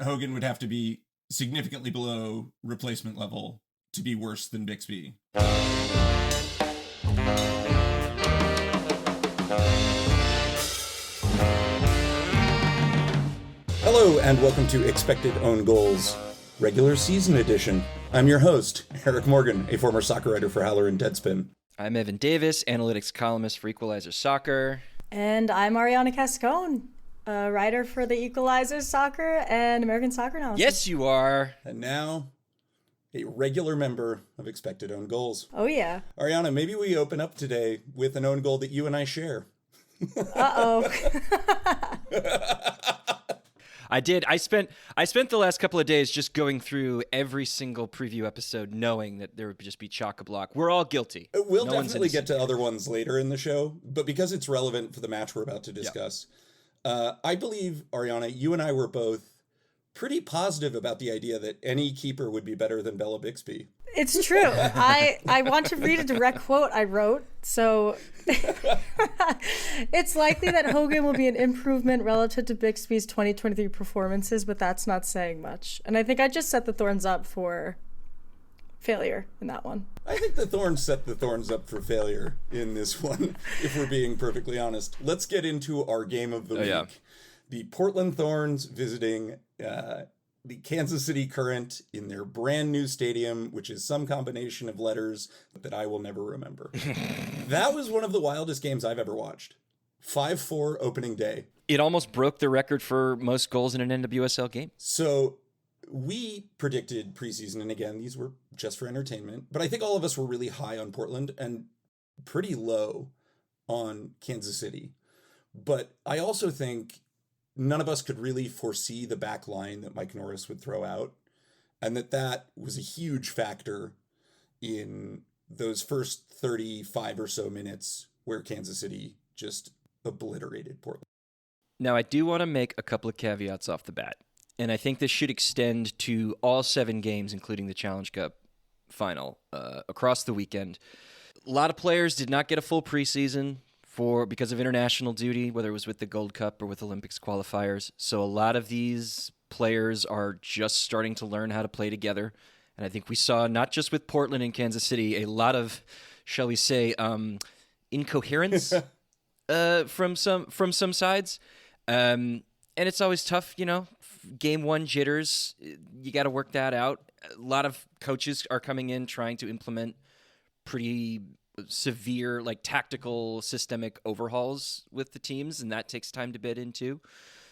Hogan would have to be significantly below replacement level to be worse than Bixby. Hello and welcome to Expected Own Goals, regular season edition. I'm your host, Eric Morgan, a former soccer writer for Howler and Deadspin. I'm Evan Davis, analytics columnist for Equalizer Soccer. And I'm Arianna Cascone, a writer for the Equalizer Soccer and American Soccer Analysis. Yes, you are. And now, a regular member of Expected Own Goals. Oh, yeah. Arianna, maybe we open up today with an own goal that you and I share. Uh-oh. I did. I spent the last couple of days just going through every single preview episode knowing that there would just be chock-a-block. We're all guilty. We'll definitely get to other ones later in the show, but because it's relevant for the match we're about to discuss, I believe, Arianna, you and I were both pretty positive about the idea that any keeper would be better than Bella Bixby. It's true. I want to read a direct quote I wrote. So it's likely that Hogan will be an improvement relative to Bixby's 2023 performances, but that's not saying much. And I think I just set the Thorns up for failure in that one. I think the Thorns set the Thorns up for failure in this one, if we're being perfectly honest. Let's get into our game of the week. Yeah. The Portland Thorns visiting the Kansas City Current in their brand new stadium, which is some combination of letters that I will never remember. That was one of the wildest games I've ever watched. 5-4 opening day. It almost broke the record for most goals in an NWSL game. So we predicted preseason, and again, these were just for entertainment, but I think all of us were really high on Portland and pretty low on Kansas City. But I also think none of us could really foresee the back line that Mike Norris would throw out, and that was a huge factor in those first 35 or so minutes where Kansas City just obliterated Portland. Now, I do want to make a couple of caveats off the bat, and I think this should extend to all 7 games, including the Challenge Cup final, across the weekend. A lot of players did not get a full preseason because of international duty, whether it was with the Gold Cup or with Olympics qualifiers. So a lot of these players are just starting to learn how to play together. And I think we saw, not just with Portland and Kansas City, a lot of, shall we say, incoherence from some sides. And it's always tough, game one jitters. You got to work that out. A lot of coaches are coming in trying to implement pretty severe, tactical, systemic overhauls with the teams, and that takes time to bed into.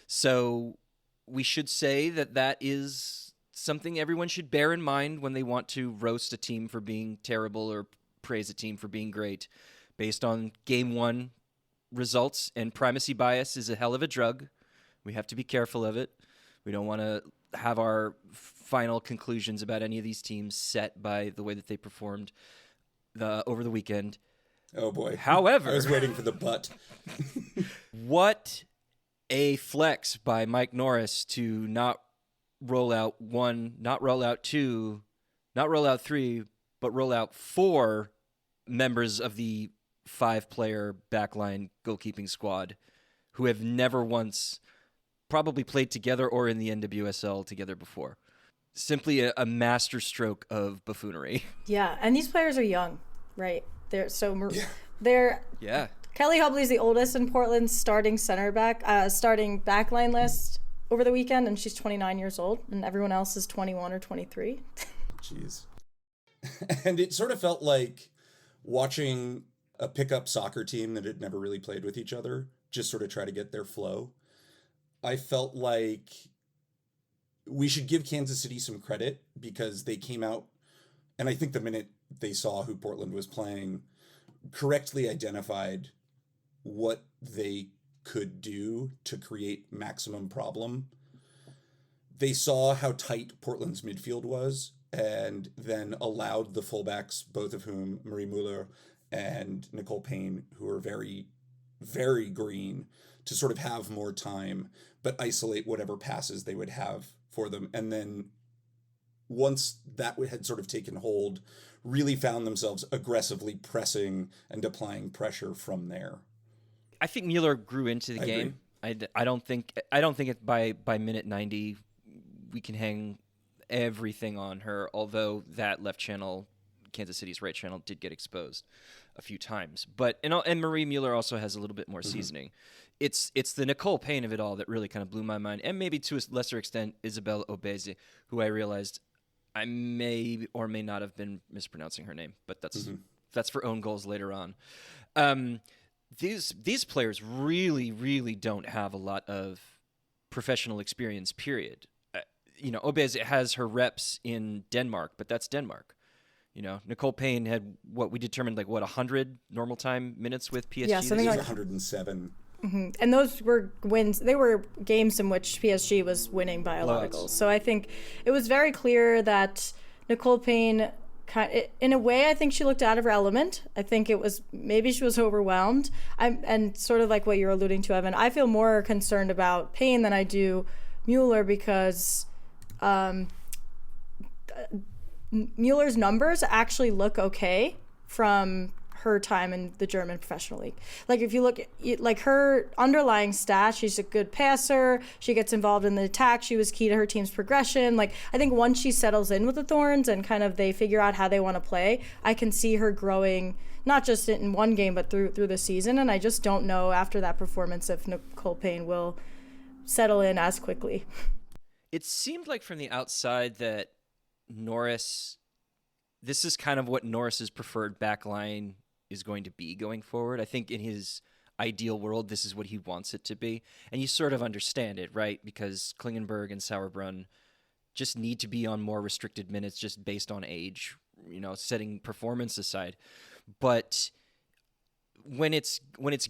So we should say that is something everyone should bear in mind when they want to roast a team for being terrible or praise a team for being great based on game one results. And primacy bias is a hell of a drug. We have to be careful of it. We don't want to have our final conclusions about any of these teams set by the way that they performed over the weekend. Oh boy. However, I was waiting for the but. What a flex by Mike Norris to not roll out 1, not roll out 2, not roll out 3, but roll out 4 members of the 5-player backline goalkeeping squad who have never once probably played together or in the NWSL together before. Simply a masterstroke of buffoonery. Yeah, and these players are young, right? They're Kelly Hubley's the oldest in Portland's starting starting backline list over the weekend, and she's 29 years old, and everyone else is 21 or 23. Jeez. And it sort of felt like watching a pickup soccer team that had never really played with each other just sort of try to get their flow. I felt like we should give Kansas City some credit because they came out, and I think the minute they saw who Portland was playing, correctly identified what they could do to create maximum problem. They saw how tight Portland's midfield was and then allowed the fullbacks, both of whom, Marie Muller and Nicole Payne, who are very, very green, to sort of have more time, but isolate whatever passes they would have for them. And then once that had sort of taken hold, really found themselves aggressively pressing and applying pressure from there. I think Mueller grew into the game. I don't think it by minute 90 we can hang everything on her, although that left channel, Kansas City's right channel, did get exposed a few times. But and Marie Mueller also has a little bit more seasoning. It's the Nicole Payne of it all that really kind of blew my mind, and maybe to a lesser extent Isabelle Obese, who I realized I may or may not have been mispronouncing her name, but that's for own goals later on. These players really don't have a lot of professional experience, period. Obese has her reps in Denmark, but that's Denmark. Nicole Payne had what we determined 100 normal time minutes with PSG. Yeah, something like 107. Mm-hmm. And those were wins. They were games in which PSG was winning by a lot of goals. So I think it was very clear that Nicole Payne, in a way, I think she looked out of her element. I think it was maybe she was overwhelmed. And sort of like what you're alluding to, Evan, I feel more concerned about Payne than I do Mueller, because Mueller's numbers actually look okay from her time in the German professional league. If you look at her underlying stats, she's a good passer. She gets involved in the attack. She was key to her team's progression. I think once she settles in with the Thorns and kind of they figure out how they want to play, I can see her growing, not just in one game, but through the season. And I just don't know after that performance if Nicole Payne will settle in as quickly. It seemed like from the outside that this is kind of what Norris's preferred backline is going to be going forward. I think in his ideal world, this is what he wants it to be. And you sort of understand it, right? Because Klingenberg and Sauerbrunn just need to be on more restricted minutes just based on age, setting performance aside. But when it's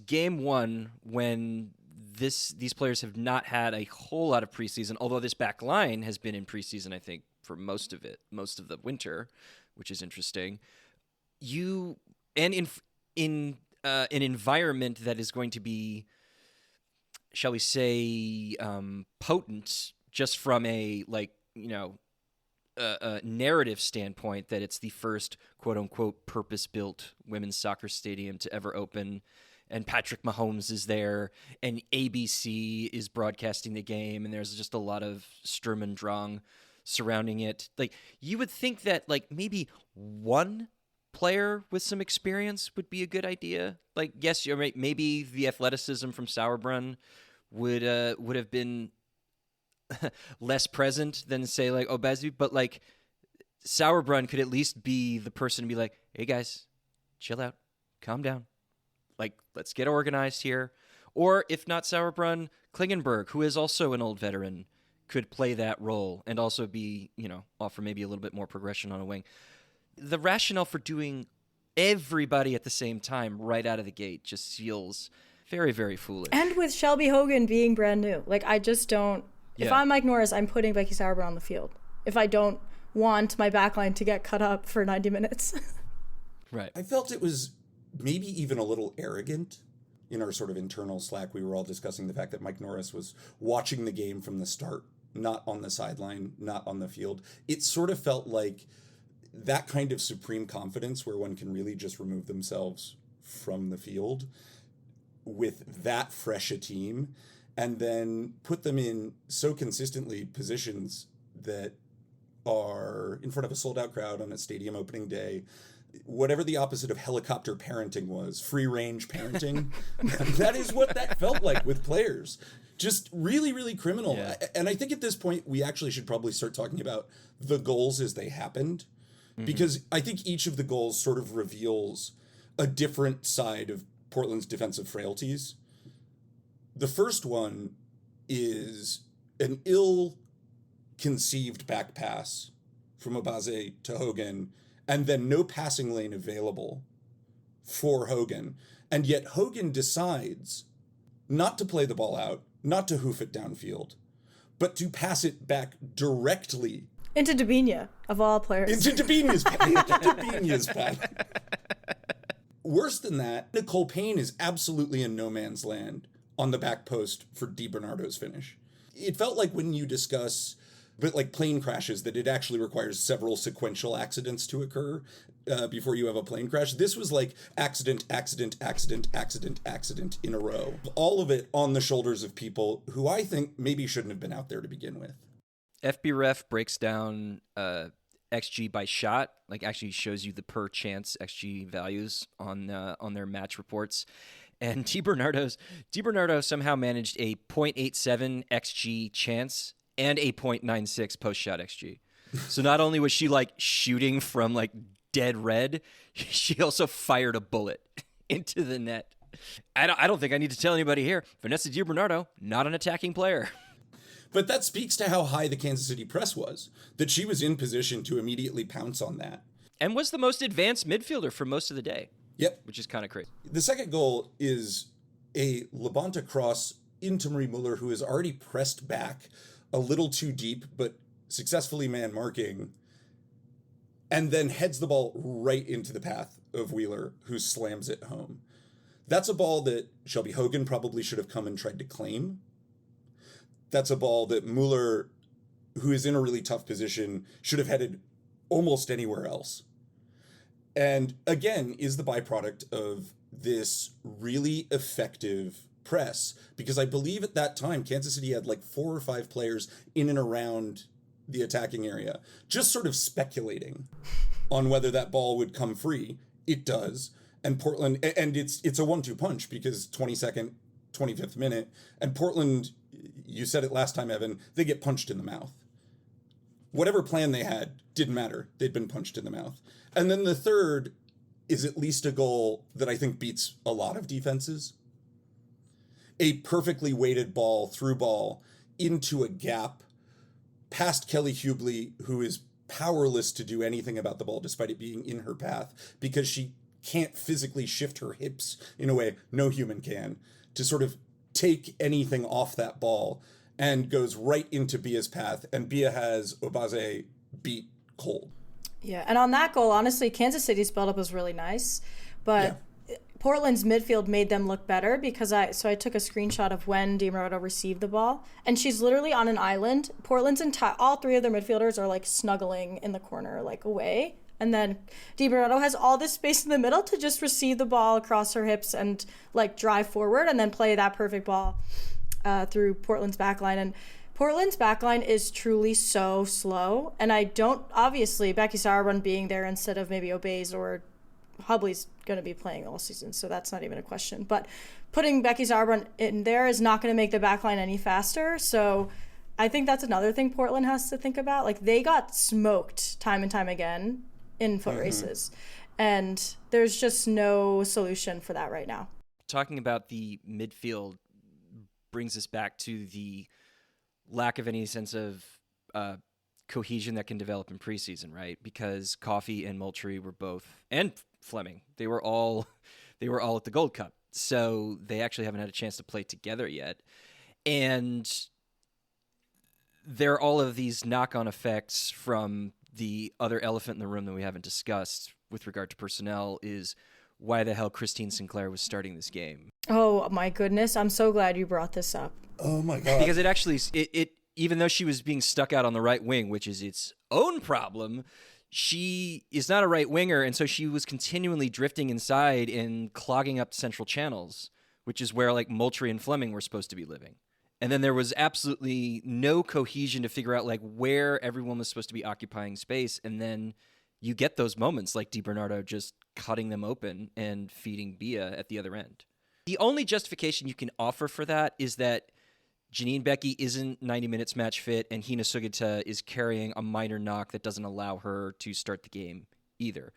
game one, when these players have not had a whole lot of preseason, although this back line has been in preseason, I think, for most of the winter, which is interesting. And in an environment that is going to be, shall we say, potent, just from a narrative standpoint, that it's the first quote unquote purpose-built women's soccer stadium to ever open. And Patrick Mahomes is there, and ABC is broadcasting the game, and there's just a lot of Sturm und Drang surrounding it. You would think that maybe one player with some experience would be a good idea. Yes, you're right. Maybe the athleticism from Sauerbrunn would have been less present than say Obese, but Sauerbrunn could at least be the person to be like, hey guys, chill out, calm down. Let's get organized here. Or if not Sauerbrunn, Klingenberg, who is also an old veteran, could play that role and also be, offer maybe a little bit more progression on a wing. The rationale for doing everybody at the same time right out of the gate just feels very, very foolish. And with Shelby Hogan being brand new, I just don't. Yeah. If I'm Mike Norris, I'm putting Becky Sauerbrunn on the field. If I don't want my backline to get cut up for 90 minutes. Right. I felt it was maybe even a little arrogant. In our sort of internal Slack, we were all discussing the fact that Mike Norris was watching the game from the start, not on the sideline, not on the field. It sort of felt like that kind of supreme confidence where one can really just remove themselves from the field with that fresh a team and then put them in so consistently positions that are in front of a sold-out crowd on a stadium opening day. Whatever the opposite of helicopter parenting was, free-range parenting, that is what that felt like with players. Just really, really criminal. Yeah. And I think at this point, we actually should probably start talking about the goals as they happened, because I think each of the goals sort of reveals a different side of Portland's defensive frailties. The first one is an ill-conceived back pass from Obase to Hogan, and then no passing lane available for Hogan. And yet Hogan decides not to play the ball out, not to hoof it downfield, but to pass it back directly. Into Dabinia, of all players. Into Dabinia's path. Worse than that, Nicole Payne is absolutely in no man's land on the back post for DiBernardo's finish. It felt like when you discuss plane crashes, that it actually requires several sequential accidents to occur before you have a plane crash. This was accident in a row. All of it on the shoulders of people who I think maybe shouldn't have been out there to begin with. FBref breaks down XG by shot, like actually shows you the per chance XG values on their match reports. And DiBernardo somehow managed a 0.87 XG chance and a 0.96 post shot XG. So not only was she like shooting from like dead red, she also fired a bullet into the net. I don't think I need to tell anybody here. Vanessa DiBernardo, not an attacking player. But that speaks to how high the Kansas City press was, that she was in position to immediately pounce on that. And was the most advanced midfielder for most of the day. Yep. Which is kind of crazy. The second goal is a Labonta cross into Marie Muller, who has already pressed back a little too deep, but successfully man marking, and then heads the ball right into the path of Wheeler, who slams it home. That's a ball that Shelby Hogan probably should have come and tried to claim. That's a ball that Muller, who is in a really tough position, should have headed almost anywhere else. And again, is the byproduct of this really effective press, because I believe at that time, Kansas City had like 4 or 5 players in and around the attacking area, just sort of speculating on whether that ball would come free. It does. And Portland, and it's a 1-2 punch, because 22nd, 25th minute, and Portland, you said it last time, Evan, they get punched in the mouth. Whatever plan they had didn't matter. They'd been punched in the mouth. And then the third is at least a goal that I think beats a lot of defenses. A perfectly weighted ball, through ball, into a gap, past Kelly Hubley, who is powerless to do anything about the ball despite it being in her path, because she can't physically shift her hips in a way no human can, to sort of take anything off that ball, and goes right into Bia's path, and Bia has Obaze beat cold. Yeah, and on that goal, honestly, Kansas City's build-up was really nice, but Portland's midfield made them look better, because I took a screenshot of when DiBernardo received the ball, and she's literally on an island. Portland's all 3 of their midfielders are like snuggling in the corner, like away, and then DiBernardo has all this space in the middle to just receive the ball across her hips and like drive forward and then play that perfect ball through Portland's backline. And Portland's backline is truly so slow, and I don't, obviously Becky Sauerbrunn being there instead of maybe Obaze or Hubley's going to be playing all season, so that's not even a question. But putting Becky Sauerbrunn in there is not going to make the backline any faster. So I think that's another thing Portland has to think about. Like, they got smoked time and time again in foot races, and there's just no solution for that right now. Talking about the midfield brings us back to the lack of any sense of cohesion that can develop in preseason, right? Because Coffey and Moultrie were both, and Fleming, they were all at the Gold Cup, so they actually haven't had a chance to play together yet. And there are all of these knock-on effects from the other elephant in the room that we haven't discussed with regard to personnel, is why the hell Christine Sinclair was starting this game. Oh my goodness, I'm so glad you brought this up. Oh my God. Because it actually, even though she was being stuck out on the right wing, which is its own problem, she is not a right winger, and so she was continually drifting inside and clogging up central channels, which is where like Moultrie and Fleming were supposed to be living. And then there was absolutely no cohesion to figure out like where everyone was supposed to be occupying space, and then you get those moments like DiBernardo just cutting them open and feeding Bia at the other end. The only justification you can offer for that is that Janine Beckie isn't 90 minutes match fit, and Hina Sugita is carrying a minor knock that doesn't allow her to start the game either.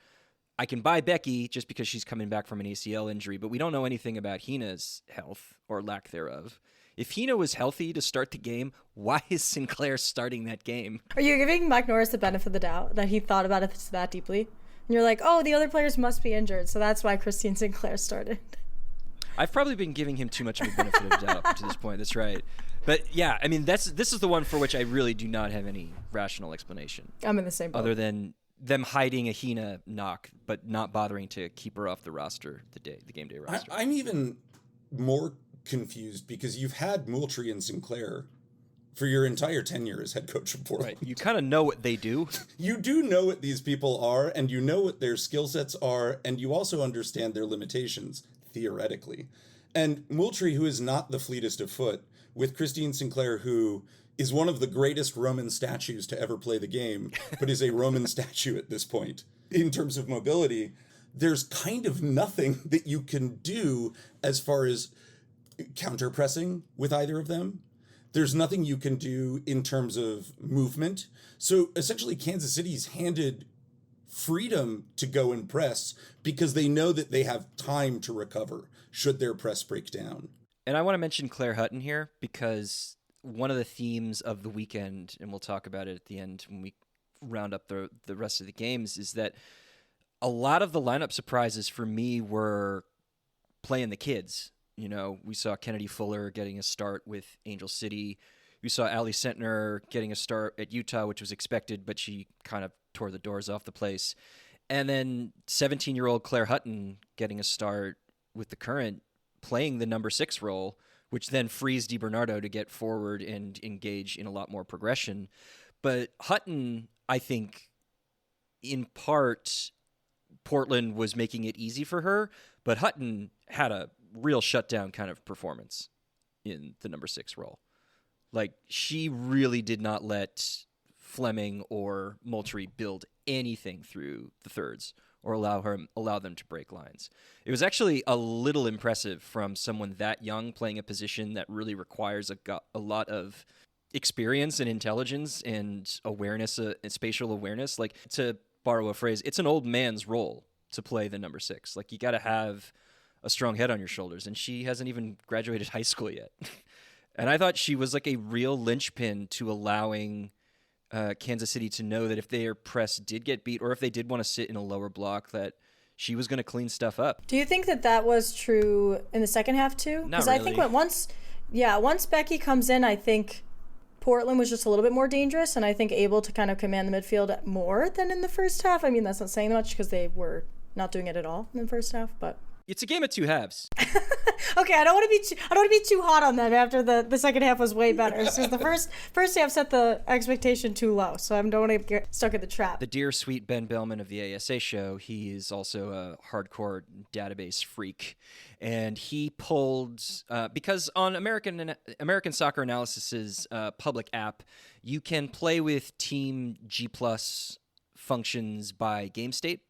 I can buy Beckie just because she's coming back from an ACL injury, but we don't know anything about Hina's health or lack thereof. If Hina was healthy to start the game, why is Sinclair starting that game? Are you giving Mike Norris the benefit of the doubt that he thought about it that deeply? And you're like, oh, the other players must be injured, so that's why Christine Sinclair started. I've probably been giving him too much of a benefit of doubt up to this point. That's right. But yeah, I mean, this is the one for which I really do not have any rational explanation. I'm in the same boat. Other than them hiding a Hina knock, but not bothering to keep her off the roster, the game day roster. I'm even more confused because you've had Moultrie and Sinclair for your entire tenure as head coach of Portland. Right. You kind of know what they do. You do know what these people are, and you know what their skill sets are, and you also understand their limitations, theoretically. And Moultrie, who is not the fleetest of foot, with Christine Sinclair, who is one of the greatest Roman statues to ever play the game, but is a Roman statue at this point. In terms of mobility, there's kind of nothing that you can do as far as counter-pressing with either of them. There's nothing you can do in terms of movement. So essentially, Kansas City's handed freedom to go and press because they know that they have time to recover should their press break down. And I want to mention Claire Hutton here because one of the themes of the weekend, and we'll talk about it at the end when we round up the rest of the games, is that a lot of the lineup surprises for me were playing the kids. You know, we saw Kennedy Fuller getting a start with Angel City. We saw Ali Sentner getting a start at Utah, which was expected, but she kind of tore the doors off the place. And then 17-year-old Claire Hutton getting a start with the Current, playing the number 6 role, which then frees DiBernardo to get forward and engage in a lot more progression. But Hutton, I think, in part, Portland was making it easy for her, but Hutton had a real shutdown kind of performance in the number 6 role. Like, she really did not let Fleming or Moultrie build anything through the thirds or allow them to break lines. It was actually a little impressive from someone that young playing a position that really requires a lot of experience and intelligence and awareness, and spatial awareness. Like, to borrow a phrase, it's an old man's role to play the number 6. Like, you got to have a strong head on your shoulders, and she hasn't even graduated high school yet. And I thought she was like a real linchpin to allowing Kansas City to know that if their press did get beat or if they did want to sit in a lower block, that she was going to clean stuff up. Do you think that was true in the second half too? Not really. I think once Beckie comes in, I think Portland was just a little bit more dangerous, and I think able to kind of command the midfield more than in the first half. I mean, that's not saying much because they were not doing it at all in the first half, but it's a game of two halves. Okay, I don't want to be too hot on them after the second half was way better. So the first half set the expectation too low, so I don't want to get stuck in the trap. The dear sweet Ben Bellman of the ASA show, he is also a hardcore database freak, and he pulled because on American Soccer Analysis's public app, you can play with Team G+ functions by game state.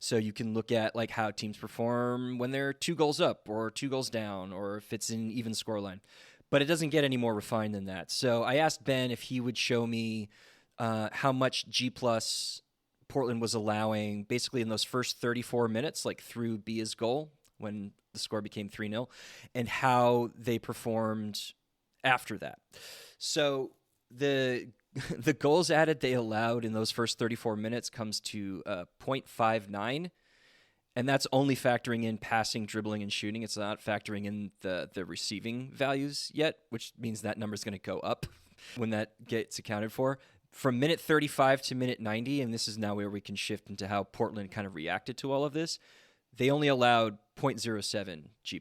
So you can look at like how teams perform when they're 2 goals up or 2 goals down, or if it's an even scoreline. But it doesn't get any more refined than that. So I asked Ben if he would show me how much G+ Portland was allowing basically in those first 34 minutes, like through Bia's goal when the score became 3-0, and how they performed after that. So the goals added they allowed in those first 34 minutes comes to 0.59, and that's only factoring in passing, dribbling, and shooting. It's not factoring in the receiving values yet, which means that number's going to go up when that gets accounted for. From minute 35 to minute 90, and this is now where we can shift into how Portland kind of reacted to all of this, they only allowed 0.07 G+.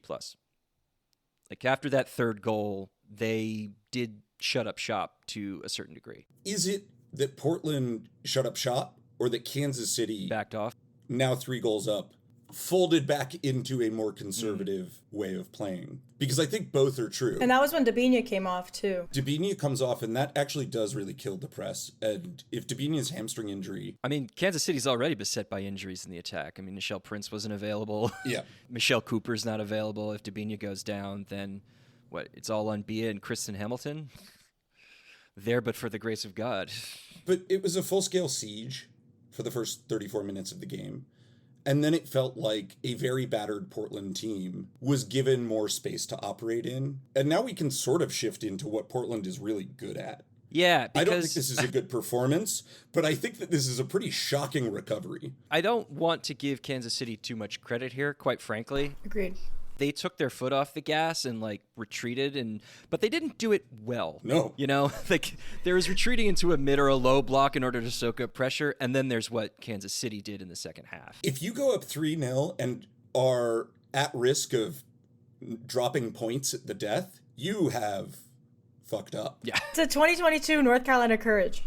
Like, after that third goal, they did shut up shop to a certain degree. Is it that Portland shut up shop, or that Kansas City backed off? Now 3 goals up, folded back into a more conservative way of playing? Because I think both are true. And that was when Debinha came off too. Debinha comes off, and that actually does really kill the press. And if Debinha's hamstring injury... I mean, Kansas City's already beset by injuries in the attack. I mean, Michelle Prince wasn't available. Yeah. Michelle Cooper's not available. If Debinha goes down, then what? It's all on Bia and Kristen Hamilton? There, but for the grace of God. But it was a full-scale siege for the first 34 minutes of the game. And then it felt like a very battered Portland team was given more space to operate in. And now we can sort of shift into what Portland is really good at. Yeah, because... I don't think this is a good performance, but I think that this is a pretty shocking recovery. I don't want to give Kansas City too much credit here, quite frankly. Agreed. They took their foot off the gas and like retreated, but they didn't do it well. No. You know, like there was retreating into a mid or a low block in order to soak up pressure. And then there's what Kansas City did in the second half. If you go up 3-0 and are at risk of dropping points at the death, you have fucked up. Yeah. It's a 2022 North Carolina Courage.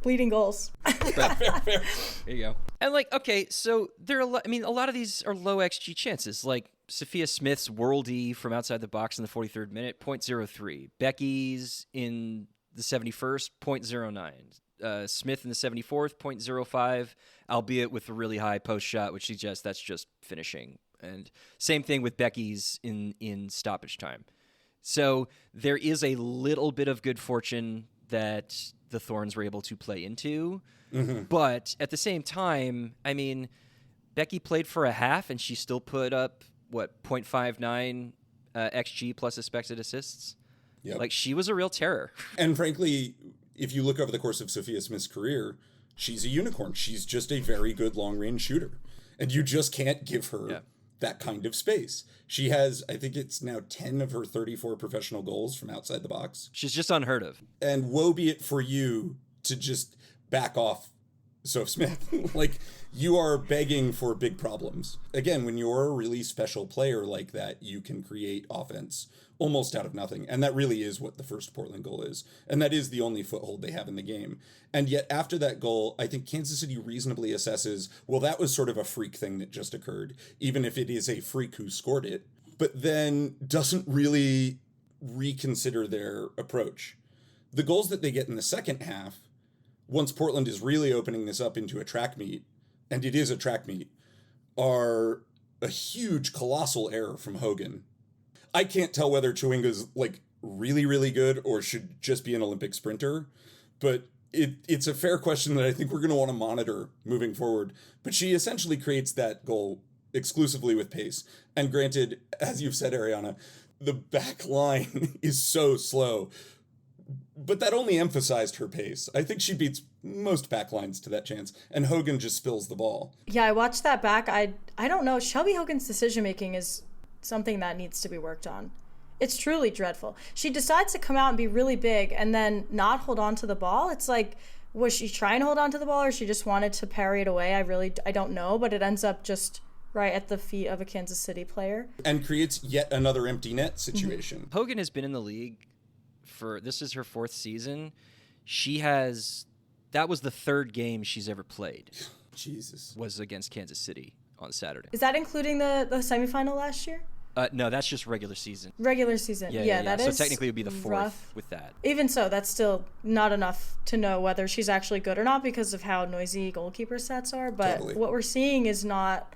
Bleeding goals. Fair. There you go. And like, okay, so there are, a lot of these are low XG chances. Like Sophia Smith's worldie from outside the box in the 43rd minute, 0.03. Beckie's in the 71st, 0.09. Smith in the 74th, 0.05, albeit with a really high post shot, which suggests that's just finishing. And same thing with Beckie's in stoppage time. So there is a little bit of good fortune that the Thorns were able to play into. Mm-hmm. But at the same time, I mean, Beckie played for a half and she still put up, 0.59 XG plus expected assists? Yep. Like, she was a real terror. And frankly, if you look over the course of Sophia Smith's career, she's a unicorn. She's just a very good long-range shooter. And you just can't give her that kind of space. She has, I think it's now 10 of her 34 professional goals from outside the box. She's just unheard of. And woe be it for you to just back off Soph Smith. Like, you are begging for big problems. Again, when you're a really special player like that, you can create offense almost out of nothing. And that really is what the first Portland goal is. And that is the only foothold they have in the game. And yet after that goal, I think Kansas City reasonably assesses, well, that was sort of a freak thing that just occurred, even if it is a freak who scored it, but then doesn't really reconsider their approach. The goals that they get in the second half, once Portland is really opening this up into a track meet, and it is a track meet, are a huge, colossal error from Hogan. I can't tell whether Chewinga's like really, really good or should just be an Olympic sprinter, but it's a fair question that I think we're going to want to monitor moving forward. But she essentially creates that goal exclusively with pace. And granted, as you've said, Arianna, the back line is so slow, but that only emphasized her pace. I think she beats most backlines to that chance, and Hogan just spills the ball. Yeah, I watched that back. I don't know. Shelby Hogan's decision-making is something that needs to be worked on. It's truly dreadful. She decides to come out and be really big and then not hold on to the ball. It's like, was she trying to hold on to the ball or she just wanted to parry it away? I don't know, but it ends up just right at the feet of a Kansas City player. And creates yet another empty net situation. Mm-hmm. Hogan has been in the league this is her 4th season. That was the 3rd game she's ever played. Jesus. Was against Kansas City on Saturday. Is that including the semifinal last year? No, that's just regular season. Regular season. Yeah. That is so technically it would be the 4th rough. with that. Even so, that's still not enough to know whether she's actually good or not because of how noisy goalkeeper stats are. But Totally. What we're seeing is not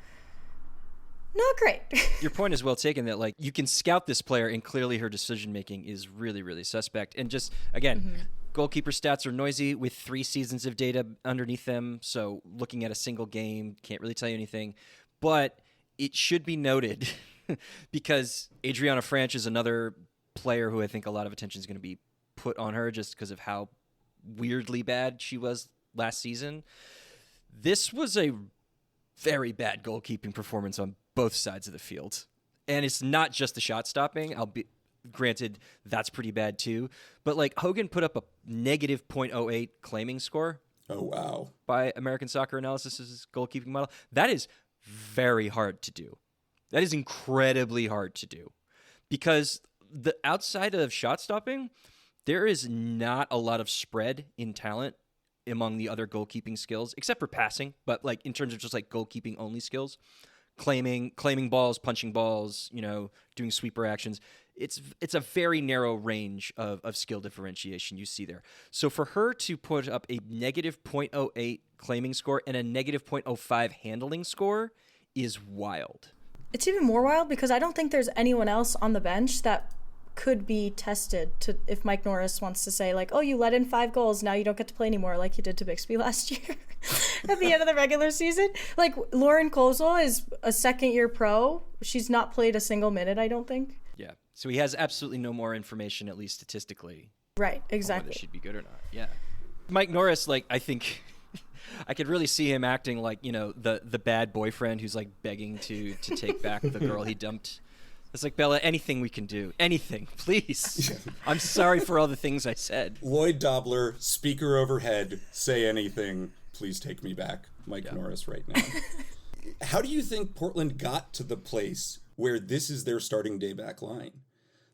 great. Your point is well taken that, like, you can scout this player and clearly her decision-making is really, really suspect. And just, again, goalkeeper stats are noisy with 3 seasons of data underneath them. So looking at a single game can't really tell you anything. But it should be noted because Adriana Franch is another player who I think a lot of attention is going to be put on her just because of how weirdly bad she was last season. This was a very bad goalkeeping performance on both sides of the field. And it's not just the shot stopping. Granted, that's pretty bad too. But like Hogan put up a negative 0.08 claiming score. Oh, wow. By American Soccer Analysis's goalkeeping model. That is very hard to do. That is incredibly hard to do. Because the outside of shot stopping, there is not a lot of spread in talent among the other goalkeeping skills, except for passing, but like in terms of just like goalkeeping only skills, claiming balls, punching balls, doing sweeper actions. It's a very narrow range of skill differentiation you see there. So for her to put up a negative 0.08 claiming score and a negative 0.05 handling score is wild. It's even more wild because I don't think there's anyone else on the bench that could be tested to if Mike Norris wants to say like, oh, you let in 5 goals, now you don't get to play anymore like you did to Bixby last year at the end of the regular season. Like Lauren Kozel is a 2nd-year pro. She's not played a single minute, I don't think. Yeah. So he has absolutely no more information, at least statistically. Right, exactly. Whether she'd be good or not. Yeah. Mike Norris, like, I think I could really see him acting like, the bad boyfriend who's like begging to take back the girl he dumped. It's like, Bella, anything we can do. Anything, please. I'm sorry for all the things I said. Lloyd Dobler, speaker overhead, say anything. Please take me back. Mike Norris right now. How do you think Portland got to the place where this is their starting day back line?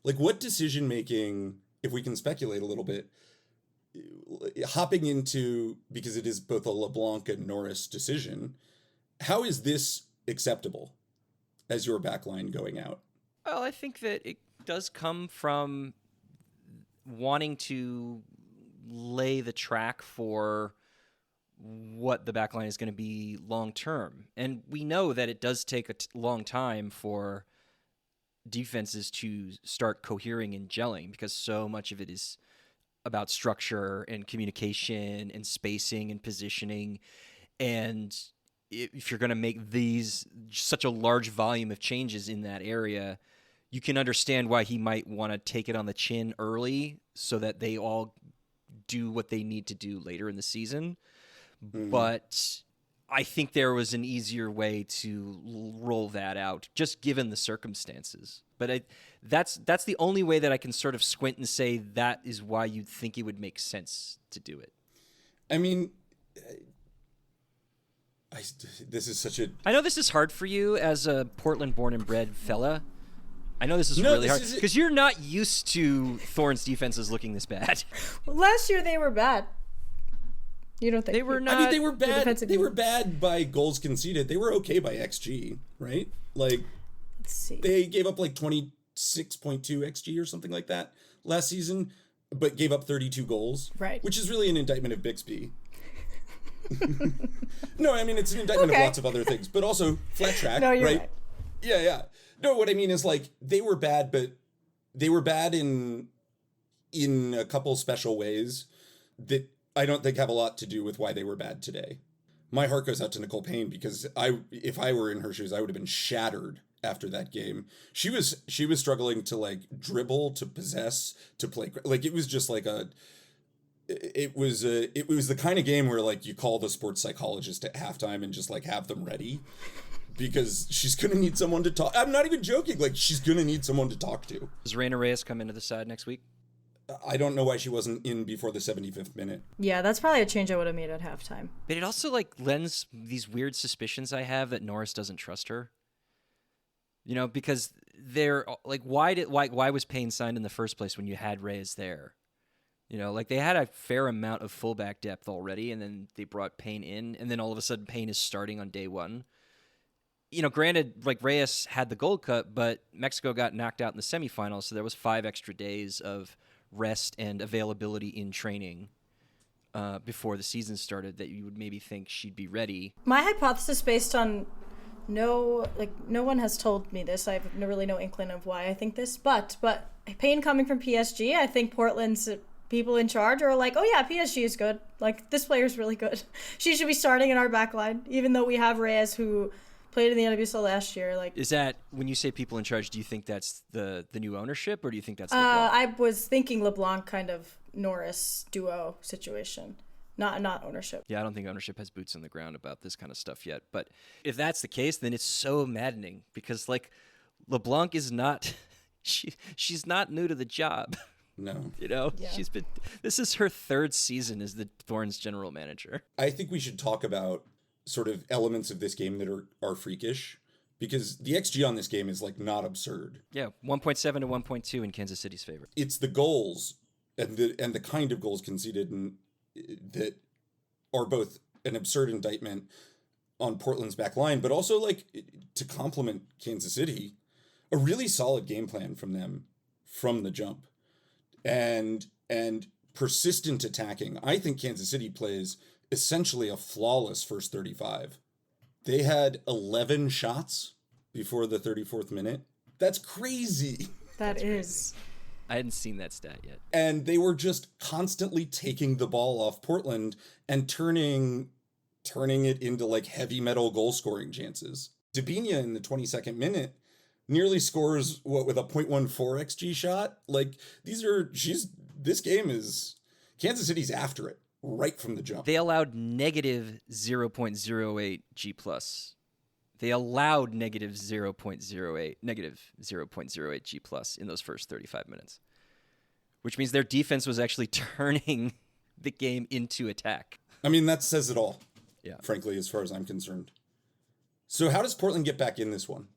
Like, what decision-making, if we can speculate a little bit, hopping into, because it is both a LeBlanc and Norris decision, how is this acceptable as your back line going out? Well, I think that it does come from wanting to lay the track for what the backline is going to be long term. And we know that it does take a long time for defenses to start cohering and gelling, because so much of it is about structure and communication and spacing and positioning. And if you're going to make these such a large volume of changes in that area, you can understand why he might want to take it on the chin early so that they all do what they need to do later in the season. But I think there was an easier way to roll that out, just given the circumstances. But that's the only way that I can sort of squint and say that is why you'd think it would make sense to do it. I mean, this is such a... I know this is hard for you as a Portland-born and bred fella. I know this is really hard because you're not used to Thorns defenses looking this bad. Well, last year they were bad. You don't think they were not? I mean, they were bad. They were bad by goals conceded. They were okay by XG, right? Like, let's see. They gave up like 26.2 XG or something like that last season, but gave up 32 goals. Right. Which is really an indictment of Bixby. No, I mean, it's an indictment of lots of other things, but also flat track, no, you're right? Yeah. No, what I mean is, like, they were bad, but they were bad in a couple special ways that I don't think have a lot to do with why they were bad today. My heart goes out to Nicole Payne, because if I were in her shoes, I would have been shattered after that game. She was struggling to, like, dribble, to possess, to play. Like, it was just like it was the kind of game where, like, you call the sports psychologist at halftime and just, like, have them ready, because she's going to need someone to talk. I'm not even joking. Like, she's going to need someone to talk to. Does Naeher-aissance come into the side next week? I don't know why she wasn't in before the 75th minute. Yeah, that's probably a change I would have made at halftime. But it also, like, lends these weird suspicions I have that Norris doesn't trust her. You know, because they're like, why was Payne signed in the first place when you had Reyes there? You know, like, they had a fair amount of fullback depth already, and then they brought Payne in, and then all of a sudden Payne is starting on day one. You know, granted, like, Reyes had the Gold Cup, but Mexico got knocked out in the semifinals, so there was 5 extra days of rest and availability in training before the season started that you would maybe think she'd be ready. My hypothesis, based on no one has told me this, I have really no inkling of why I think this, but Payne coming from PSG, I think Portland's people in charge are like, oh yeah, PSG is good. Like, this player's really good. She should be starting in our back line, even though we have Reyes, who played in the NWSL last year. Like, is that, when you say people in charge, do you think that's the new ownership, or do you think that's I was thinking LeBlanc kind of Norris duo situation, not ownership. Yeah, I don't think ownership has boots on the ground about this kind of stuff yet. But if that's the case, then it's so maddening, because, like, LeBlanc is not she's not new to the job. No. You know, yeah. This is her 3rd season as the Thorns general manager. I think we should talk about sort of elements of this game that are freakish, because the XG on this game is, like, not absurd. Yeah, 1.7 to 1.2 in Kansas City's favor. It's the goals and the kind of goals conceded that are both an absurd indictment on Portland's back line, but also, like, to compliment Kansas City, a really solid game plan from them from the jump, and persistent attacking. I think Kansas City plays essentially a flawless first 35. They had 11 shots before the 34th minute. That's crazy. That's crazy. I hadn't seen that stat yet. And they were just constantly taking the ball off Portland and turning it into, like, heavy metal goal scoring chances. Debinha in the 22nd minute nearly scores with a 0.14 XG shot. Like, this game is, Kansas City's after it right from the jump. They allowed negative 0.08 G+. They allowed negative 0.08 G+ in those first 35 minutes, which means their defense was actually turning the game into attack. I mean, that says it all, yeah. Frankly, as far as I'm concerned. So how does Portland get back in this one?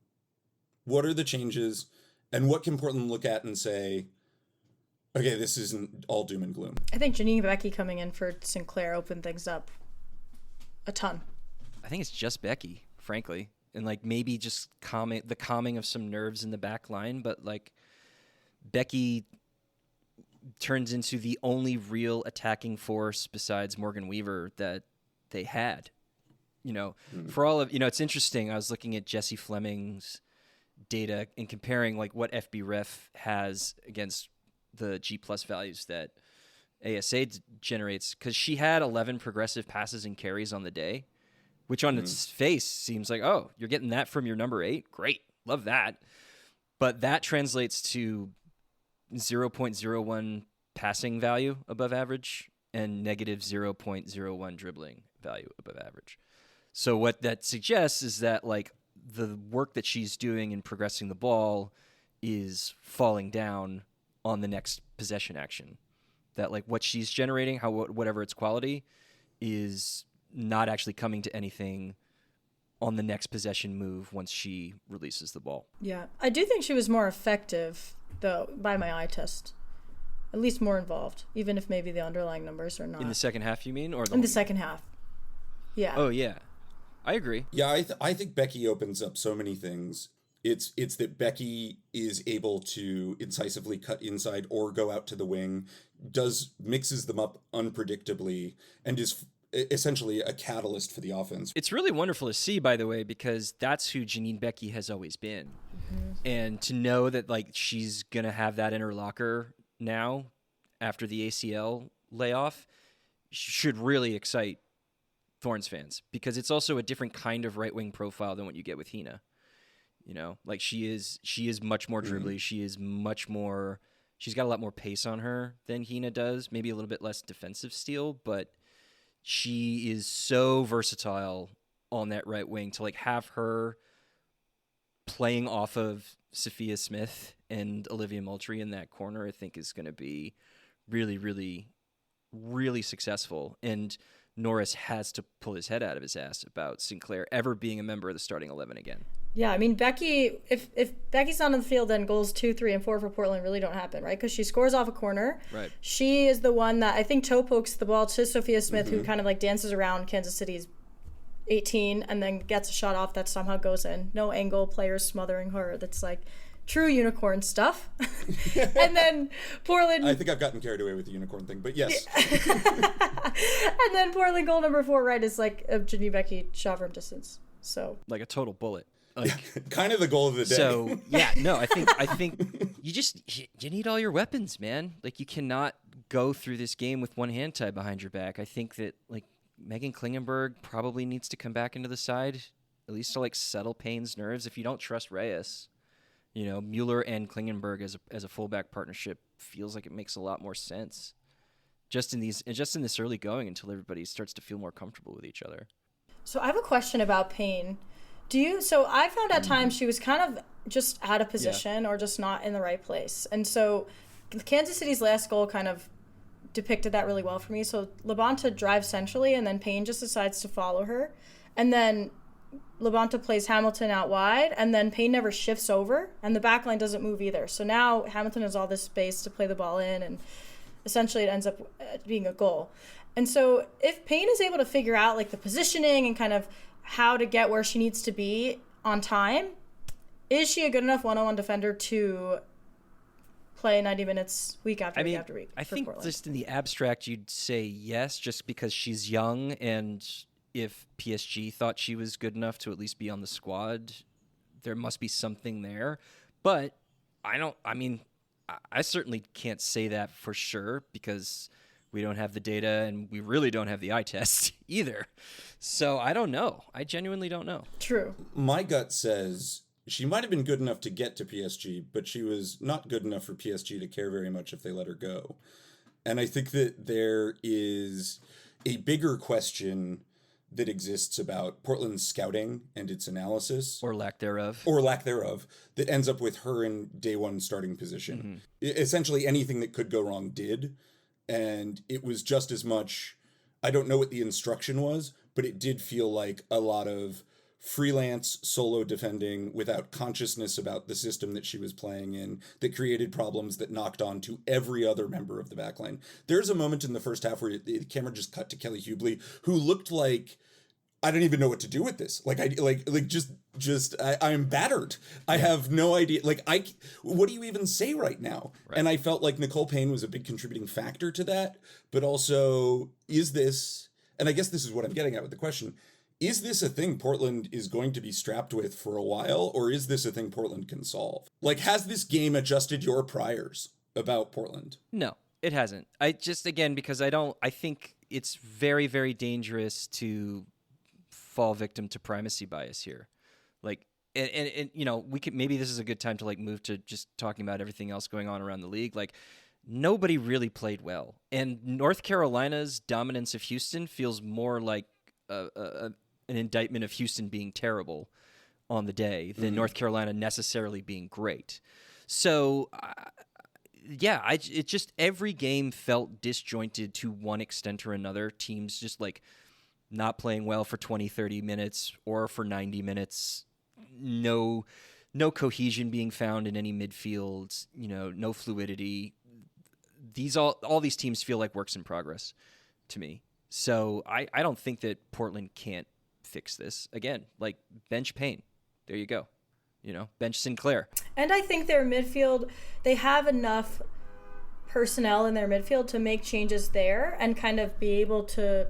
What are the changes, and what can Portland look at and say, okay, this isn't all doom and gloom? I think Janine Beckie coming in for Sinclair opened things up a ton. I think it's just Beckie, frankly, and, like, maybe just calming of some nerves in the back line. But, like, Beckie turns into the only real attacking force besides Morgan Weaver that they had. For all of, it's interesting. I was looking at Jesse Fleming's data and comparing like what FBref has against the G+ values that ASA generates, because she had 11 progressive passes and carries on the day, which on its face seems like, oh, you're getting that from your number 8? Great. Love that. But that translates to 0.01 passing value above average and negative 0.01 dribbling value above average. So what that suggests is that like the work that she's doing in progressing the ball is falling down on the next possession action. That like what she's generating, whatever its quality, is not actually coming to anything on the next possession move once she releases the ball. Yeah, I do think she was more effective, though, by my eye test. At least more involved, even if maybe the underlying numbers are not. In the second half, you mean? Or in the second half. Yeah. Oh, yeah. I agree. Yeah, I think Beckie opens up so many things. It's that Beckie is able to incisively cut inside or go out to the wing, mixes them up unpredictably, and is essentially a catalyst for the offense. It's really wonderful to see, by the way, because that's who Janine Beckie has always been. Mm-hmm. And to know that like she's going to have that inner locker now after the ACL layoff should really excite Thorns fans, because it's also a different kind of right-wing profile than what you get with Hina. Like she is much more dribbly. Mm-hmm. She's got a lot more pace on her than Hina does, maybe a little bit less defensive steel, but she is so versatile on that right wing. To like have her playing off of Sophia Smith and Olivia Moultrie in that corner, I think is going to be really, really, really successful. And Norris has to pull his head out of his ass about Sinclair ever being a member of the starting 11 again. Yeah, I mean, Beckie, if Beckie's not on the field, then goals 2, 3, and 4 for Portland really don't happen, right? Because she scores off a corner. Right. She is the one that I think toe pokes the ball to Sophia Smith, who kind of like dances around Kansas City's 18 and then gets a shot off that somehow goes in. No angle, players smothering her. That's like true unicorn stuff. And then Portland... I think I've gotten carried away with the unicorn thing, but yes. And then Portland goal number 4, right, is like a Janine Beckie shot from distance. So like a total bullet. Like, kind of the goal of the day. So yeah, no, I think you need all your weapons, man. Like you cannot go through this game with one hand tied behind your back. I think that like Megan Klingenberg probably needs to come back into the side, at least to like settle Payne's nerves. If you don't trust Reyes, Mueller and Klingenberg as a fullback partnership feels like it makes a lot more sense. Just in this early going until everybody starts to feel more comfortable with each other. So I have a question about Payne. So I found at times she was kind of just out of position or just not in the right place. And so Kansas City's last goal kind of depicted that really well for me. So Labonta drives centrally and then Payne just decides to follow her. And then Labonta plays Hamilton out wide and then Payne never shifts over and the backline doesn't move either. So now Hamilton has all this space to play the ball in and essentially it ends up being a goal. And so if Payne is able to figure out like the positioning and kind of how to get where she needs to be on time, is she a good enough one-on-one defender to play 90 minutes week after week after week? I think Portland? Just in the abstract, you'd say yes, just because she's young, and if PSG thought she was good enough to at least be on the squad, there must be something there. But I certainly can't say that for sure because we don't have the data and we really don't have the eye test either. So I don't know. I genuinely don't know. True. My gut says she might have been good enough to get to PSG, but she was not good enough for PSG to care very much if they let her go. And I think that there is a bigger question that exists about Portland's scouting and its analysis. Or lack thereof. That ends up with her in day one starting position. Mm-hmm. Essentially anything that could go wrong did. And it was just as much, I don't know what the instruction was, but it did feel like a lot of freelance solo defending without consciousness about the system that she was playing in that created problems that knocked on to every other member of the backline. There's a moment in the first half where the camera just cut to Kelly Hubley, who looked like I don't even know what to do with this. Like I'm battered. I have no idea. What do you even say right now? Right. And I felt like Nicole Payne was a big contributing factor to that. But also, is this, and I guess this is what I'm getting at with the question, is this a thing Portland is going to be strapped with for a while, or is this a thing Portland can solve? Like, has this game adjusted your priors about Portland? No, it hasn't. I think it's very, very dangerous to fall victim to primacy bias here. Like, and we could, maybe this is a good time to like move to just talking about everything else going on around the league. Like, nobody really played well, and North Carolina's dominance of Houston feels more like an indictment of Houston being terrible on the day than North Carolina necessarily being great. So, it just, every game felt disjointed to one extent or another. Teams just like not playing well for 20, 30 minutes or for 90 minutes. No cohesion being found in any midfield, no fluidity. All these teams feel like works in progress to me. So I don't think that Portland can't fix this. Again, like, bench Payne. There you go. Bench Sinclair. And I think their midfield, they have enough personnel in their midfield to make changes there and kind of be able to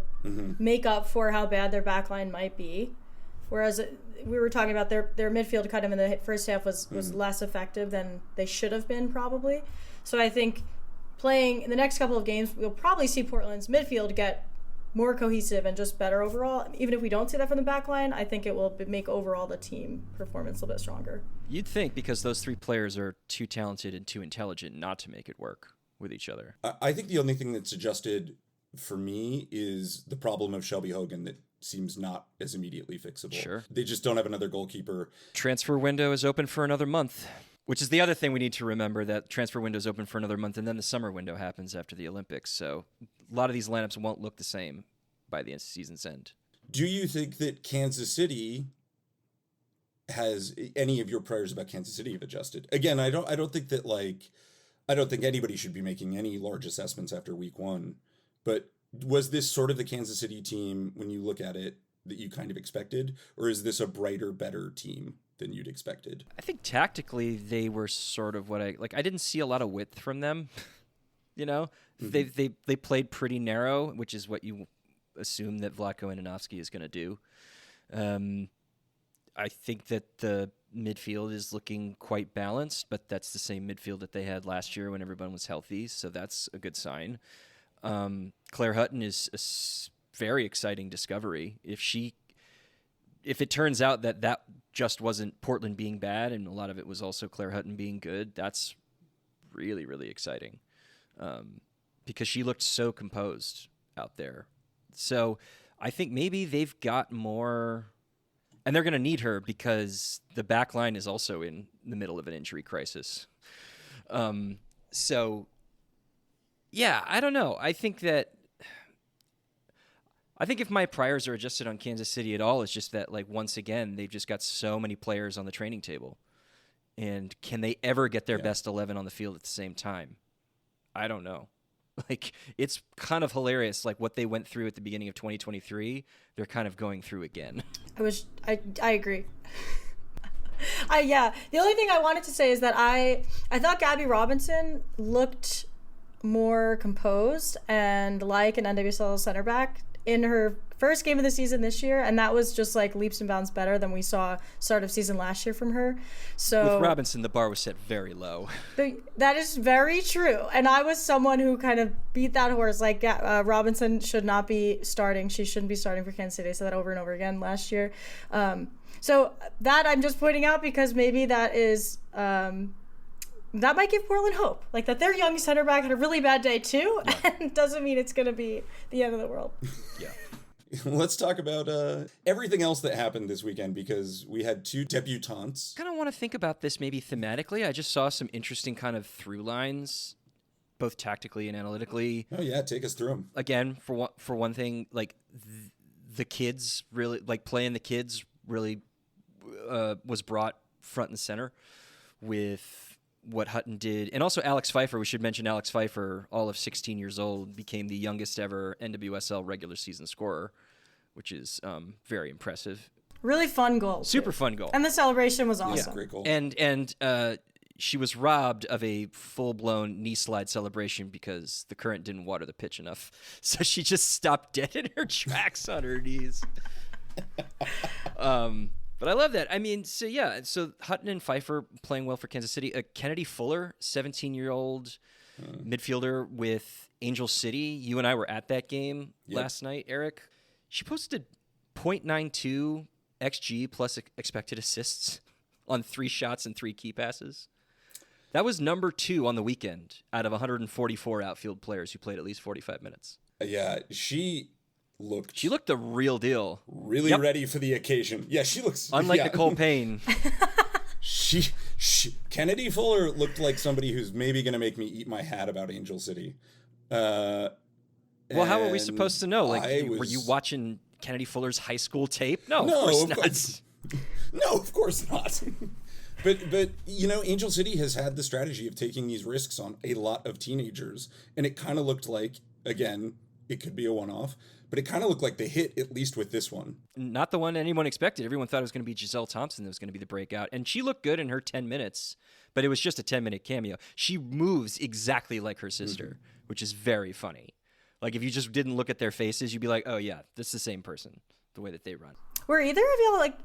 make up for how bad their backline might be. Whereas we were talking about their midfield kind of in the first half was less effective than they should have been probably. So I think playing in the next couple of games, we'll probably see Portland's midfield get more cohesive and just better overall. Even if we don't see that from the back line, I think it will make overall the team performance a little bit stronger. You'd think, because those three players are too talented and too intelligent not to make it work with each other. I think the only thing that's adjusted for me is the problem of Shelby Hogan that seems not as immediately fixable. Sure. They just don't have another goalkeeper. Transfer window is open for another month, which is the other thing we need to remember, that transfer window is open for another month, and then the summer window happens after the Olympics. So a lot of these lineups won't look the same by the season's end. Do you think that Kansas City has any of your prayers about Kansas City have adjusted? Again, I don't think anybody should be making any large assessments after week one, but was this sort of the Kansas City team, when you look at it, that you kind of expected, or is this a brighter, better team than you'd expected? I think tactically they were sort of I didn't see a lot of width from them. They played pretty narrow, which is what you assume that Vlatko Andonovski is going to do. I think that the midfield is looking quite balanced, but that's the same midfield that they had last year when everyone was healthy, so that's a good sign. Claire Hutton is a very exciting discovery. If it turns out that just wasn't Portland being bad and a lot of it was also Claire Hutton being good, that's really, really exciting, because she looked so composed out there. So I think maybe they've got more, and they're going to need her because the back line is also in the middle of an injury crisis. So yeah, I don't know. I think if my priors are adjusted on Kansas City at all, it's just that, like, once again, they've just got so many players on the training table. And can they ever get their best 11 on the field at the same time? I don't know. Like, it's kind of hilarious, like, what they went through at the beginning of 2023, they're kind of going through again. I agree. The only thing I wanted to say is that I thought Gabby Robinson looked more composed and like an NWSL center back in her first game of the season this year, and that was just like leaps and bounds better than we saw start of season last year from her. So with Robinson, the bar was set very low. That is very true, and I was someone who kind of beat that horse. Like, Robinson should not be starting. She shouldn't be starting for Kansas City. I said that over and over again last year. So that I'm just pointing out because maybe that is that might give Portland hope, like that their young center back had a really bad day too, and doesn't mean it's going to be the end of the world. Yeah. Let's talk about everything else that happened this weekend, because we had two debutantes. I kind of want to think about this maybe thematically. I just saw some interesting kind of through lines, both tactically and analytically. Oh yeah, take us through them. Again, for one thing, like the kids really, like playing the kids really was brought front and center with what Hutton did. And also Alex Pfeiffer, we should mention Alex Pfeiffer, all of 16 years old, became the youngest ever NWSL regular season scorer which is very impressive. Really fun goal. Super too. fun goal. And the celebration was awesome. Yeah, great goal. And she was robbed of a full-blown knee slide celebration because the current didn't water the pitch enough. So she just stopped dead in her tracks on her knees. But I love that. I mean, so Hutton and Pfeiffer playing well for Kansas City. Kennedy Fuller, 17-year-old midfielder with Angel City. You and I were at that game last night, Eric. She posted 0.92 XG plus expected assists on 3 shots and 3 key passes. That was number 2 on the weekend out of 144 outfield players who played at least 45 minutes. Yeah, she looked the real deal. Really ready for the occasion. Yeah, she looks unlike Nicole Payne. she Kennedy Fuller looked like somebody who's maybe going to make me eat my hat about Angel City. Well, how are we supposed to know? Like, were you watching Kennedy Fuller's high school tape? No, of course not. No, of course not. But you know, Angel City has had the strategy of taking these risks on a lot of teenagers, and it kind of looked like, again, it could be a one-off, but it kind of looked like they hit, at least with this one. Not the one anyone expected. Everyone thought it was going to be Giselle Thompson that was going to be the breakout, and she looked good in her 10 minutes, but it was just a 10-minute cameo. She moves exactly like her sister, which is very funny. Like, if you just didn't look at their faces, you'd be like, oh, yeah, this is the same person, the way that they run. Were either of y'all, like,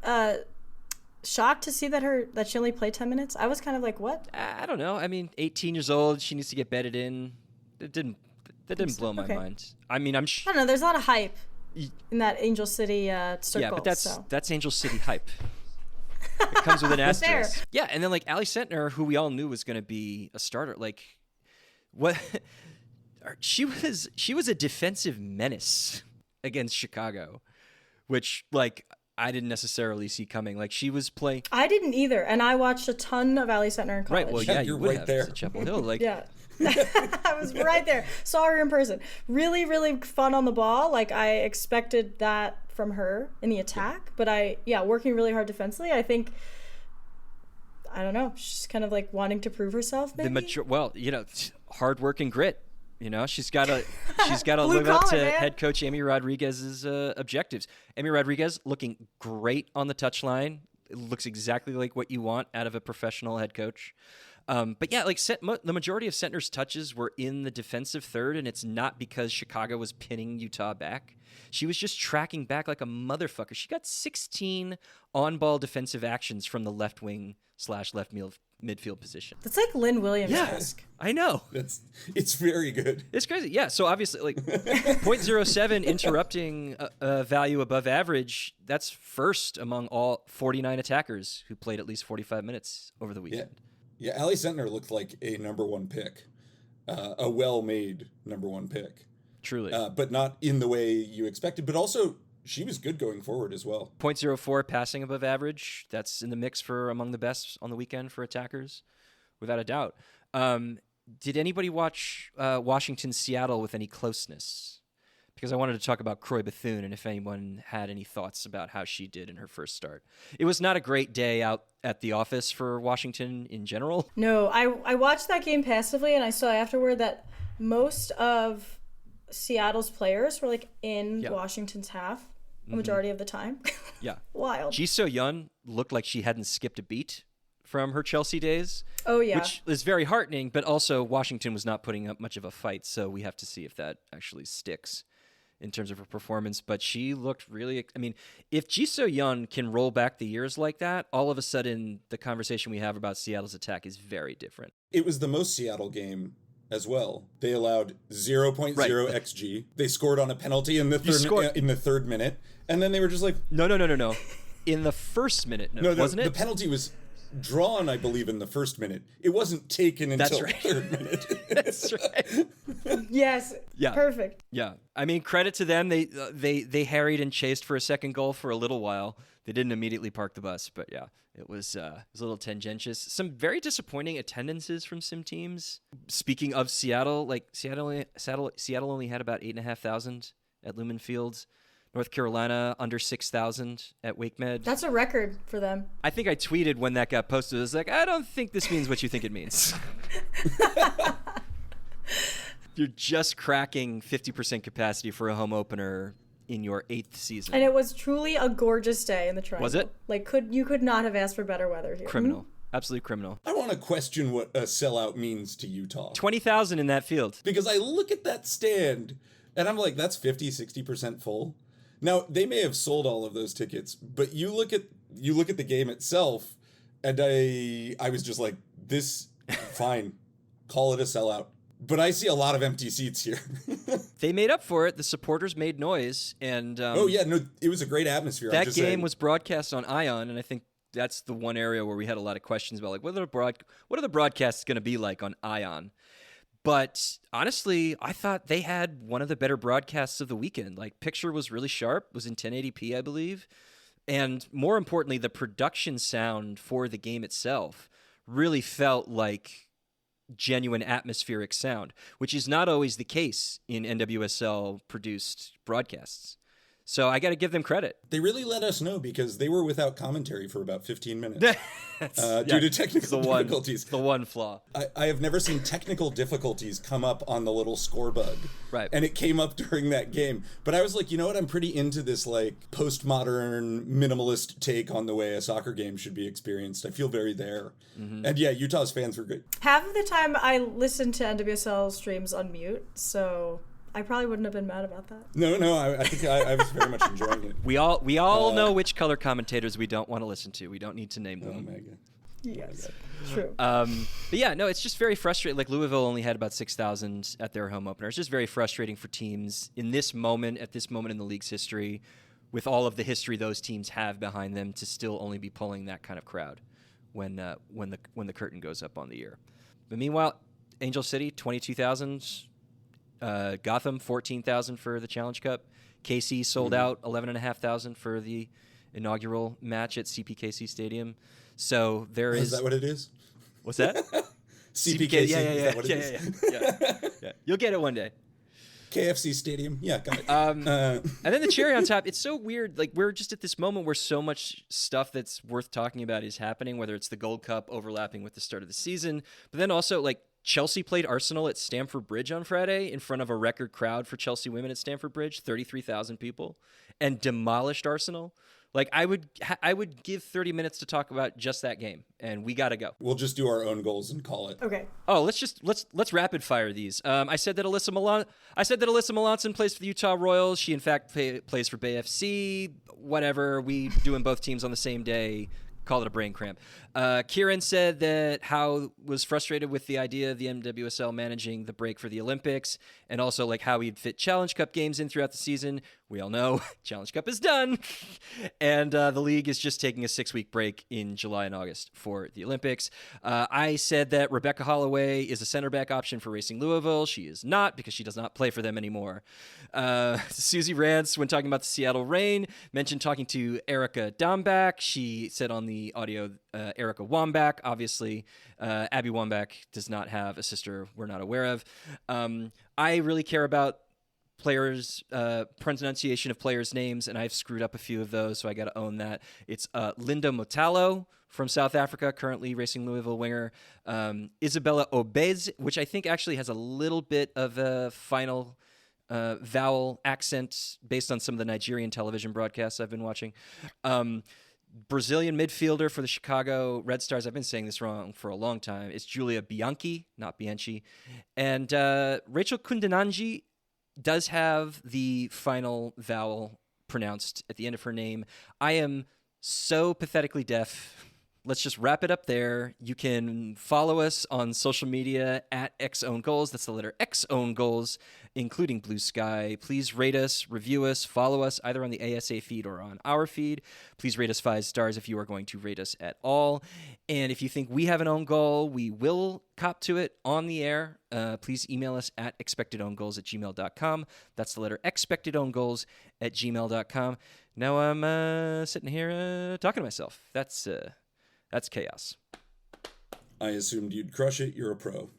shocked to see that she only played 10 minutes? I was kind of like, what? I don't know. I mean, 18 years old, she needs to get bedded in. That didn't blow my mind. I mean, I don't know. There's a lot of hype in that Angel City circle. Yeah, but that's Angel City hype. It comes with an asterisk. Yeah, and then like Ali Sentner, who we all knew was going to be a starter, like what? She was a defensive menace against Chicago, which like I didn't necessarily see coming. Like she was playing. I didn't either, and I watched a ton of Ali Sentner in college. Right. Well, yeah, you're you would right have there at Chapel Hill. Like, yeah. I was right there. Saw her in person. Really, really fun on the ball. Like I expected that from her in the attack, but working really hard defensively. I think, I don't know. She's kind of like wanting to prove herself. Maybe. Well, you know, hard work and grit. You know, she's got to live up to head coach Amy Rodriguez's objectives. Amy Rodriguez looking great on the touchline. It looks exactly like what you want out of a professional head coach. But yeah, like the majority of Sentner's touches were in the defensive third, and it's not because Chicago was pinning Utah back. She was just tracking back like a motherfucker. She got 16 on-ball defensive actions from the left wing / left midfield position. That's like Lynn Williams-esque. Yeah, I know. It's very good. It's crazy. Yeah, so obviously like 0.07 interrupting value above average, that's first among all 49 attackers who played at least 45 minutes over the weekend. Yeah, Ali Sentner looked like a number 1 pick, a well-made number 1 pick. Truly. But not in the way you expected, but also she was good going forward as well. 0.04 passing above average. That's in the mix for among the best on the weekend for attackers, without a doubt. Did anybody watch Washington-Seattle with any closeness? Because I wanted to talk about Croy Bethune and if anyone had any thoughts about how she did in her first start. It was not a great day out at the office for Washington in general. No, I watched that game passively, and I saw afterward that most of Seattle's players were like in Washington's half the majority of the time. Yeah. Wild. Ji So-yun looked like she hadn't skipped a beat from her Chelsea days. Oh, yeah. Which is very heartening, but also Washington was not putting up much of a fight, so we have to see if that actually sticks in terms of her performance. But she looked really... I mean, if Ji So-yun can roll back the years like that, all of a sudden the conversation we have about Seattle's attack is very different. It was the most Seattle game as well. They allowed 0.0 XG. They scored on a penalty in the third minute, and then they were just like... No. In the first minute, wasn't it? The penalty was drawn, I believe, in the first minute. It wasn't taken until the third minute. That's right. Yes. Yeah. Perfect. Yeah. I mean, credit to them. They harried and chased for a second goal for a little while. They didn't immediately park the bus, but yeah, it was a little tangentious. Some very disappointing attendances from some teams. Speaking of Seattle, like Seattle only had about 8,500 at Lumen Field. North Carolina under 6,000 at WakeMed. That's a record for them. I think I tweeted when that got posted. I was like, I don't think this means what you think it means. You're just cracking 50% capacity for a home opener in your 8th season. And it was truly a gorgeous day in the Triangle. Was it? Like, you could not have asked for better weather here. Criminal. Absolutely criminal. I want to question what a sellout means to Utah. 20,000 in that field. Because I look at that stand and I'm like, that's 50-60% full. Now, they may have sold all of those tickets, but you look at the game itself, and I was just like, this, fine, call it a sellout. But I see a lot of empty seats here. They made up for it. The supporters made noise, and it was a great atmosphere. That game was broadcast on Ion, and I think that's the one area where we had a lot of questions about, like, what are the broadcasts going to be like on Ion? But honestly, I thought they had one of the better broadcasts of the weekend. Like, picture was really sharp, was in 1080p, I believe. And more importantly, the production sound for the game itself really felt like genuine atmospheric sound, which is not always the case in NWSL produced broadcasts. So I got to give them credit. They really let us know because they were without commentary for about 15 minutes due to technical difficulties. The one flaw. I have never seen technical difficulties come up on the little score bug. Right. And it came up during that game. But I was like, you know what? I'm pretty into this like postmodern minimalist take on the way a soccer game should be experienced. I feel very there. Mm-hmm. And yeah, Utah's fans were great. Half of the time I listened to NWSL streams on mute, so I probably wouldn't have been mad about that. No, I think I was very much enjoying it. We all know which color commentators we don't want to listen to. We don't need to name them. Oh my God. Yes, true. But yeah, no, it's just very frustrating. Like, Louisville only had about 6,000 at their home opener. It's just very frustrating for teams at this moment in the league's history, with all of the history those teams have behind them, to still only be pulling that kind of crowd when the curtain goes up on the year. But meanwhile, Angel City, 22,000. Gotham, 14,000 for the Challenge Cup. KC sold out 11,500 for the inaugural match at CPKC Stadium. So there is. Is that what it is? What's that? CPKC. Yeah. Is that what it is? Yeah. You'll get it one day. KFC Stadium. Yeah, got it. And then the cherry on top, it's so weird. Like, we're just at this moment where so much stuff that's worth talking about is happening, whether it's the Gold Cup overlapping with the start of the season, but then also, like, Chelsea played Arsenal at Stamford Bridge on Friday in front of a record crowd for Chelsea women at Stamford Bridge, 33,000 people, and demolished Arsenal. Like, I would give 30 minutes to talk about just that game, and we got to go. We'll just do our own goals and call it. Okay. Oh, let's rapid fire these. I said that Alyssa Melanson plays for the Utah Royals. She in fact plays for Bay FC. Whatever. We doing both teams on the same day. Call it a brain cramp. Kieran said that Howe was frustrated with the idea of the NWSL managing the break for the Olympics, and also like how he'd fit Challenge Cup games in throughout the season. We all know Challenge Cup is done, and the league is just taking a 6-week break in July and August for the Olympics. I said that Rebecca Holloway is a center back option for Racing Louisville. She is not, because she does not play for them anymore. Susie Rance, when talking about the Seattle Reign, mentioned talking to Erica Dombach. She said on the audio, Erica Wambach. Obviously, Abby Wambach does not have a sister we're not aware of. I really care about players' pronunciation of players' names, and I've screwed up a few of those, so I got to own that. It's Linda Motalo from South Africa, currently Racing Louisville winger. Isabella Obez, which I think actually has a little bit of a final vowel accent based on some of the Nigerian television broadcasts I've been watching. Brazilian midfielder for the Chicago Red Stars. I've been saying this wrong for a long time. It's Julia Bianchi, not Bianchi. And Rachel Kundananji does have the final vowel pronounced at the end of her name. I am so pathetically deaf. Let's just wrap it up there. You can follow us on social media at XOwnGoals. That's the letter XOwnGoals, including Blue Sky. Please rate us, review us, follow us either on the ASA feed or on our feed. Please rate us 5 stars if you are going to rate us at all. And if you think we have an own goal, we will cop to it on the air. Please email us at expectedowngoals@gmail.com. That's the letter expectedowngoals@gmail.com. Now I'm sitting here talking to myself. That's chaos. I assumed you'd crush it. You're a pro.